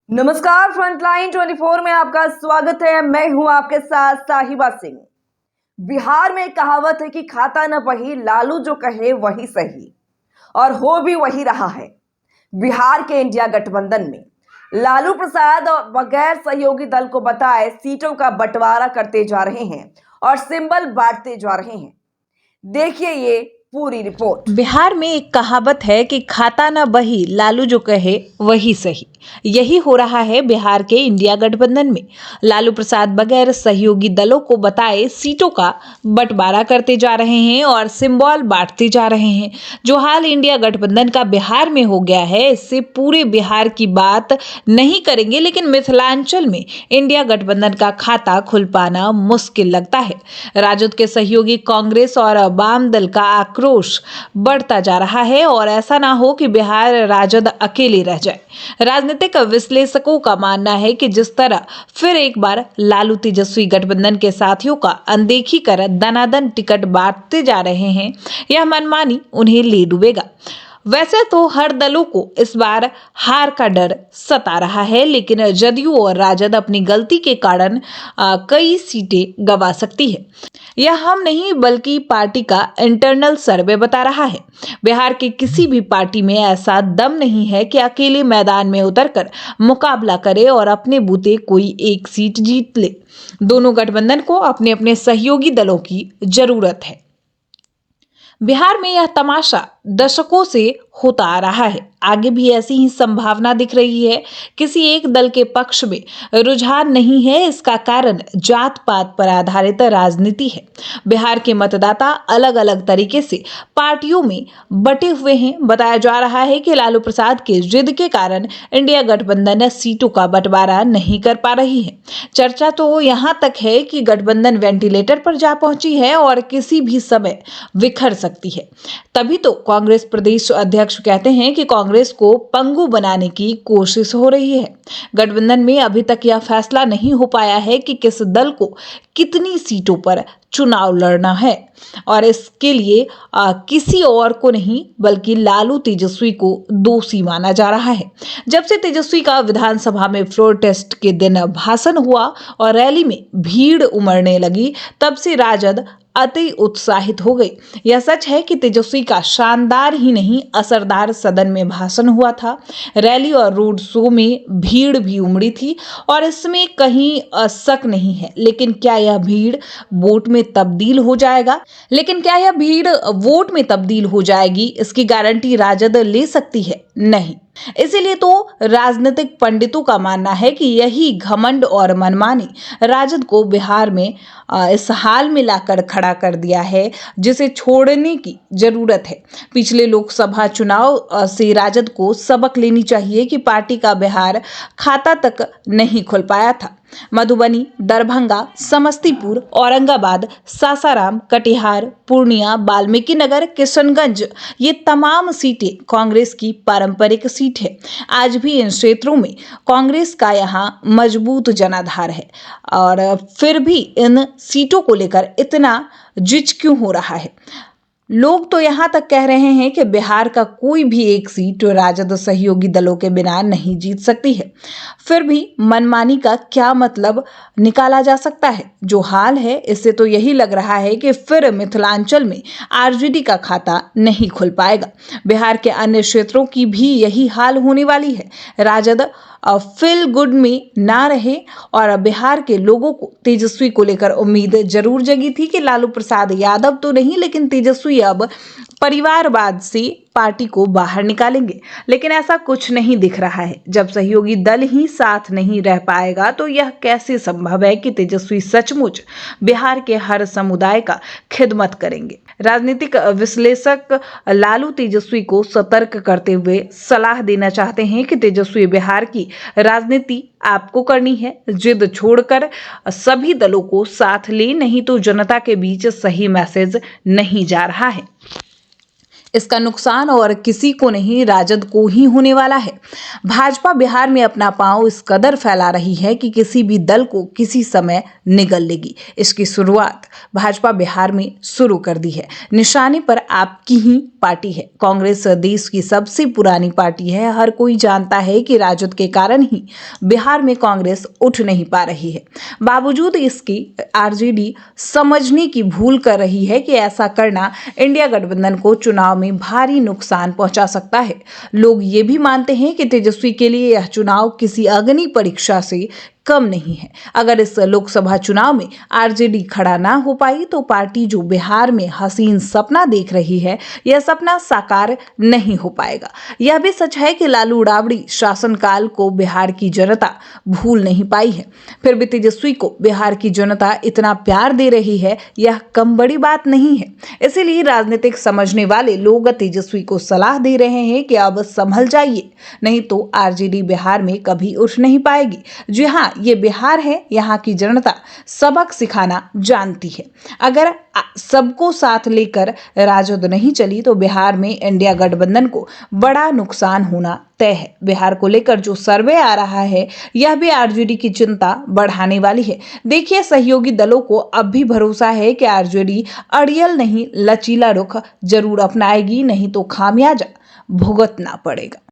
नमस्कार, फ्रंटलाइन 24 में आपका स्वागत है। मैं हूं आपके साथ साहिबा सिंह। बिहार में कहावत है कि खाता न वही, लालू जो कहे वही सही, और हो भी वही रहा है। बिहार के इंडिया गठबंधन में लालू प्रसाद और बगैर सहयोगी दल को बताए सीटों का बंटवारा करते जा रहे हैं और सिंबल बांटते जा रहे हैं। देखिए ये पूरी रिपोर्ट। बिहार में एक कहावत है कि खाता ना बही, लालू जो कहे वही सही। यही हो रहा है बिहार के इंडिया गठबंधन में। लालू प्रसाद बगैर सहयोगी दलों को बताए सीटों का बंटवारा करते जा रहे हैं और सिंबल बांटते जा रहे हैं। जो हाल इंडिया गठबंधन का बिहार में हो गया है, इससे पूरे बिहार की बात नहीं करेंगे, लेकिन मिथिलांचल में इंडिया गठबंधन का खाता खुल पाना मुश्किल लगता है। राजद के सहयोगी कांग्रेस और वाम दल का आक्रोश बढ़ता जा रहा है और ऐसा ना हो कि बिहार राजद अकेले रह जाए। राजनीतिक विश्लेषकों का मानना है कि जिस तरह फिर एक बार लालू तेजस्वी गठबंधन के साथियों का अनदेखी कर दनादन टिकट बांटते जा रहे हैं, यह मनमानी उन्हें ले डूबेगा। वैसे तो हर दलों को इस बार हार का डर सता रहा है, लेकिन जदयू और राजद अपनी गलती के कारण कई सीटें गंवा सकती है। यह हम नहीं बल्कि पार्टी का इंटरनल सर्वे बता रहा है। बिहार की किसी भी पार्टी में ऐसा दम नहीं है कि अकेले मैदान में उतरकर मुकाबला करे और अपने बूते कोई एक सीट जीत ले। दोनों गठबंधन को अपने अपने सहयोगी दलों की जरूरत है। बिहार में यह तमाशा दशकों से होता आ रहा है। आगे भी ऐसी ही संभावना दिख रही है। किसी एक दल के पक्ष में रुझान नहीं है। इसका कारण जात पात पर आधारित राजनीति है। बिहार के मतदाता अलग अलग तरीके से पार्टियों में बटे हुए हैं। बताया जा रहा है कि लालू प्रसाद के जिद के कारण इंडिया गठबंधन सीटों का बंटवारा नहीं कर पा रही है। चर्चा तो यहां तक है कि गठबंधन वेंटिलेटर पर जा पहुंची है और किसी भी समय बिखर सकती है। तभी तो कांग्रेस प्रदेश अध्यक्ष कहते हैं कि कांग्रेस को पंगु बनाने की कोशिश हो रही है। गठबंधन में अभी तक यह फैसला नहीं हो पाया है कि किस दल को कितनी सीटों पर चुनाव लड़ना है, और इसके लिए किसी और को नहीं बल्कि लालू तेजस्वी को दोषी माना जा रहा है। जब से तेजस्वी का विधानसभा में फ्लोर टेस्ट के दिन भाषण हुआ और रैली में भीड़ उमड़ने लगी, तब से राजद अति उत्साहित हो गई। यह सच है कि तेजस्वी का शानदार ही नहीं असरदार सदन में भाषण हुआ था। रैली और रोड शो में भीड़ भी उमड़ी थी और इसमें कहीं शक नहीं है। लेकिन क्या यह भीड़ वोट में तब्दील हो जाएगी, इसकी गारंटी राजद ले सकती है? नहीं। इसीलिए तो राजनीतिक पंडितों का मानना है कि यही घमंड और मनमानी राजद को बिहार में इस हाल में लाकर खड़ा कर दिया है, जिसे छोड़ने की जरूरत है। पिछले लोकसभा चुनाव से राजद को सबक लेनी चाहिए कि पार्टी का बिहार खाता तक नहीं खुल पाया था। मधुबनी, दरभंगा, समस्तीपुर, औरंगाबाद, सासाराम, कटिहार, पूर्णिया, वाल्मीकि नगर, किशनगंज, ये तमाम सीटें कांग्रेस की पारंपरिक सीट है। आज भी इन क्षेत्रों में कांग्रेस का यहाँ मजबूत जनाधार है, और फिर भी इन सीटों को लेकर इतना जिज क्यों हो रहा है? लोग तो यहां तक कह रहे हैं कि बिहार का कोई भी एक सीट राजद सहयोगी दलों के बिना नहीं जीत सकती है। फिर भी मनमानी का क्या मतलब निकाला जा सकता है? जो हाल है इससे तो यही लग रहा है कि फिर मिथिलांचल में आरजेडी का खाता नहीं खुल पाएगा। बिहार के अन्य क्षेत्रों की भी यही हाल होने वाली है। राजद फील गुड में ना रहे, और बिहार के लोगों को तेजस्वी को लेकर उम्मीद जरूर जगी थी कि लालू प्रसाद यादव तो नहीं लेकिन तेजस्वी अब परिवारवाद से पार्टी को बाहर निकालेंगे, लेकिन ऐसा कुछ नहीं दिख रहा है। जब सहयोगी दल ही साथ नहीं रह पाएगा तो यह कैसे संभव है कि तेजस्वी सचमुच बिहार के हर समुदाय का खिदमत करेंगे? राजनीतिक विश्लेषक लालू तेजस्वी को सतर्क करते हुए सलाह देना चाहते हैं कि तेजस्वी बिहार की राजनीति आपको करनी है। जिद छोड़कर सभी दलों को साथ ले, नहीं तो जनता के बीच सही मैसेज नहीं जा रहा है। इसका नुकसान और किसी को नहीं, राजद को ही होने वाला है। भाजपा बिहार में अपना पांव इस कदर फैला रही है कि किसी भी दल को किसी समय निगल लेगी। इसकी शुरुआत भाजपा बिहार में शुरू कर दी है। निशाने पर आपकी ही पार्टी है। कांग्रेस देश की सबसे पुरानी पार्टी है। हर कोई जानता है कि राजद के कारण ही बिहार में कांग्रेस उठ नहीं पा रही है। बावजूद इसके आरजेडी समझने की भूल कर रही है कि ऐसा करना इंडिया गठबंधन को चुनाव में भारी नुकसान पहुंचा सकता है। लोग ये भी मानते हैं कि तेजस्वी के लिए यह चुनाव किसी अग्नि परीक्षा से कम नहीं है। अगर इस लोकसभा चुनाव में आरजेडी खड़ा ना हो पाई तो पार्टी जो बिहार में हसीन सपना देख रही है, यह सपना साकार नहीं हो पाएगा। यह भी सच है कि लालू राबड़ी शासनकाल को बिहार की जनता भूल नहीं पाई है। फिर भी तेजस्वी को बिहार की जनता इतना प्यार दे रही है, यह कम बड़ी बात नहीं है। इसीलिए राजनीतिक समझने वाले लोग तेजस्वी को सलाह दे रहे हैं कि अब संभल जाइए, नहीं तो आरजेडी बिहार में कभी उठ नहीं पाएगी। जी हाँ, ये बिहार है, यहाँ की जनता सबक सिखाना जानती है। अगर सबको साथ लेकर राजद नहीं चली तो बिहार में इंडिया गठबंधन को बड़ा नुकसान होना तय है। बिहार को लेकर जो सर्वे आ रहा है, यह भी आरजेडी की चिंता बढ़ाने वाली है। देखिए, सहयोगी दलों को अब भी भरोसा है कि आरजेडी अड़ियल नहीं, लचीला रुख जरूर अपनाएगी, नहीं तो खामियाजा भुगतना पड़ेगा।